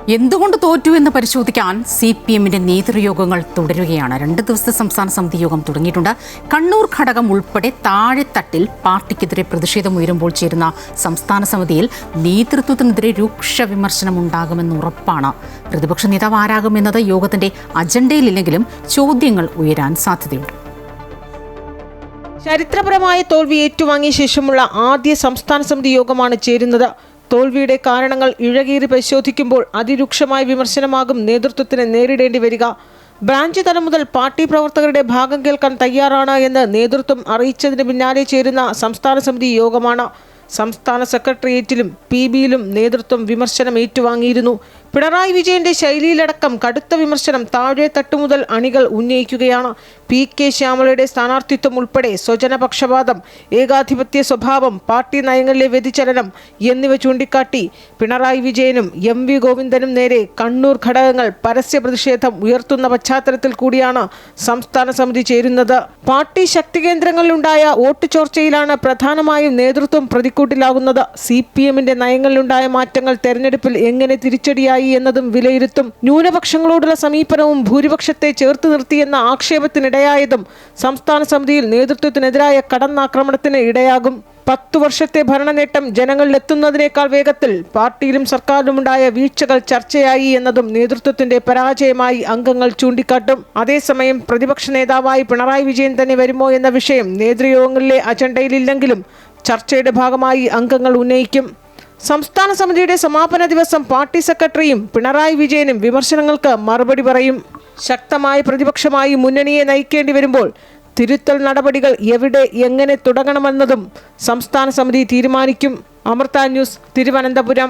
എന്തുകൊണ്ട് തോറ്റു എന്ന് പരിശോധിക്കാൻ CPM-ന്റെ നേതൃയോഗങ്ങൾ തുടരുകയാണ്. 2 ദിവസത്തെ സംസ്ഥാന സമിതി യോഗം തുടങ്ങിയിട്ടുണ്ട്. കണ്ണൂർ ഘടകം ഉൾപ്പെടെ താഴെത്തട്ടിൽ പാർട്ടിക്കെതിരെ പ്രതിഷേധമുയരുമ്പോൾ ചേരുന്ന സംസ്ഥാന സമിതിയിൽ നേതൃത്വത്തിനെതിരെ രൂക്ഷ വിമർശനം ഉണ്ടാകുമെന്ന് ഉറപ്പാണ്. പ്രതിപക്ഷ നേതാവ് ആരാകുമെന്നത് യോഗത്തിന്റെ അജണ്ടയിലില്ലെങ്കിലും ചോദ്യങ്ങൾ ഉയരാൻ സാധ്യതയുണ്ട്. ചരിത്രപരമായ തോൽവി ഏറ്റുവാങ്ങിയ ശേഷമുള്ള ആദ്യ സംസ്ഥാന സമിതി യോഗമാണ് ചേരുന്നത്. തോൽവിയുടെ കാരണങ്ങൾ ഇഴകീറി പരിശോധിക്കുമ്പോൾ അതിരൂക്ഷമായ വിമർശനമാകും നേതൃത്വത്തിന് നേരിടേണ്ടി വരിക. ബ്രാഞ്ച് തലം മുതൽ പാർട്ടി പ്രവർത്തകരുടെ ഭാഗം കേൾക്കാൻ തയ്യാറാണ് എന്ന് നേതൃത്വം അറിയിച്ചതിന് പിന്നാലെ ചേരുന്ന സംസ്ഥാന സമിതി യോഗമാണ്. സംസ്ഥാന സെക്രട്ടേറിയറ്റിലും PBയിലും നേതൃത്വം വിമർശനം ഏറ്റുവാങ്ങിയിരുന്നു. പിണറായി വിജയന്റെ ശൈലിയിലടക്കം കടുത്ത വിമർശനം താഴെ തട്ടുമുതൽ അണികൾ ഉന്നയിക്കുകയാണ്. PK ശ്യാമളയുടെ സ്ഥാനാർത്ഥിത്വം ഉൾപ്പെടെ സ്വജനപക്ഷപാതം, ഏകാധിപത്യ സ്വഭാവം, പാർട്ടി നയങ്ങളിലെ വ്യതിചലനം എന്നിവ ചൂണ്ടിക്കാട്ടി പിണറായി വിജയനും MV ഗോവിന്ദനും നേരെ കണ്ണൂർ ഘടകങ്ങൾ പരസ്യ പ്രതിഷേധം ഉയർത്തുന്ന പശ്ചാത്തലത്തിൽ കൂടിയാണ് സംസ്ഥാന സമിതി ചേരുന്നത്. പാർട്ടി ശക്തി കേന്ദ്രങ്ങളിലുണ്ടായ വോട്ട് ചോർച്ചയിലാണ് പ്രധാനമായും നേതൃത്വം പ്രതിക്കൂട്ടിലാകുന്നത്. CPM-ന്റെ നയങ്ങളിലുണ്ടായ മാറ്റങ്ങൾ തെരഞ്ഞെടുപ്പിൽ എങ്ങനെ തിരിച്ചടിയായി എന്നതും വിലയിരുത്തും. ന്യൂനപക്ഷങ്ങളോടുള്ള സമീപനവും ഭൂരിപക്ഷത്തെ ചേർത്ത് നിർത്തിയെന്ന ആക്ഷേപത്തിനിടയായതും സംസ്ഥാന സമിതിയിൽ നേതൃത്വത്തിനെതിരായ കടന്നാക്രമണത്തിന് ഇടയാകും. 10 വർഷത്തെ ഭരണനേട്ടം ജനങ്ങളിലെത്തുന്നതിനേക്കാൾ വേഗത്തിൽ പാർട്ടിയിലും സർക്കാരിലുമുണ്ടായ വീഴ്ചകൾ ചർച്ചയായി എന്നതും നേതൃത്വത്തിന്റെ പരാജയമായി അംഗങ്ങൾ ചൂണ്ടിക്കാട്ടും. അതേസമയം പ്രതിപക്ഷ നേതാവായി പിണറായി വിജയൻ തന്നെ വരുമോ എന്ന വിഷയം നേതൃയോഗങ്ങളിലെ അജണ്ടയിലില്ലെങ്കിലും ചർച്ചയുടെ ഭാഗമായി അംഗങ്ങൾ ഉന്നയിക്കും. സംസ്ഥാന സമിതിയുടെ സമാപന ദിവസം പാർട്ടി സെക്രട്ടറിയും പിണറായി വിജയനും വിമർശനങ്ങൾക്ക് മറുപടി പറയും. ശക്തമായ പ്രതിപക്ഷമായി മുന്നണിയെ നയിക്കേണ്ടി വരുമ്പോൾ തിരുത്തൽ നടപടികൾ എവിടെ എങ്ങനെ തുടങ്ങണമെന്നതും സംസ്ഥാന സമിതി തീരുമാനിക്കും. അമൃത ന്യൂസ്, തിരുവനന്തപുരം.